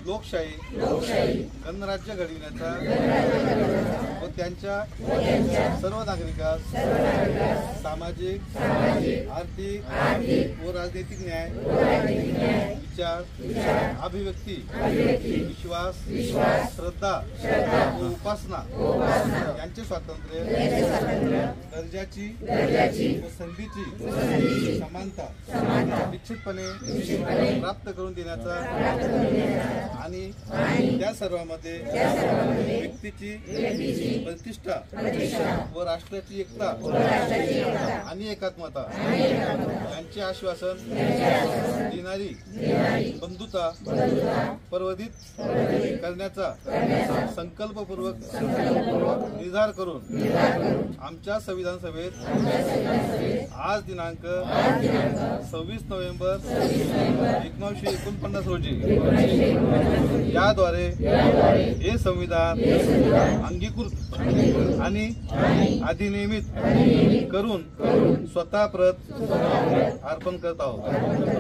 लोकशाही गणराज्य घडविण्याचा व त्यांच्या सर्व नागरिकांस सामाजिक आर्थिक व राजनैतिक न्याय विचार अभिव्यक्ती विश्वास श्रद्धा व उपासना यांचे स्वातंत्र्य दर्जाची व संधीची समानता निश्चितपणे प्राप्त करून देण्याचा आणि त्या सर्वांमध्ये व्यक्तीची प्रतिष्ठा व राष्ट्राची एकता आणि एकात्मता यांचे आश्वासन देणारी बंधुता प्रवर्धित करण्याचा संकल्पपूर्वक निर्धार करून आमच्या संविधान सभेत आज दिनांक 26 नोव्हेंबर 1949 रोजी याद्वारे हे संविधान अंगीकृत आणि अधिनियमित करून स्वतः प्रत अर्पण करत आहोत।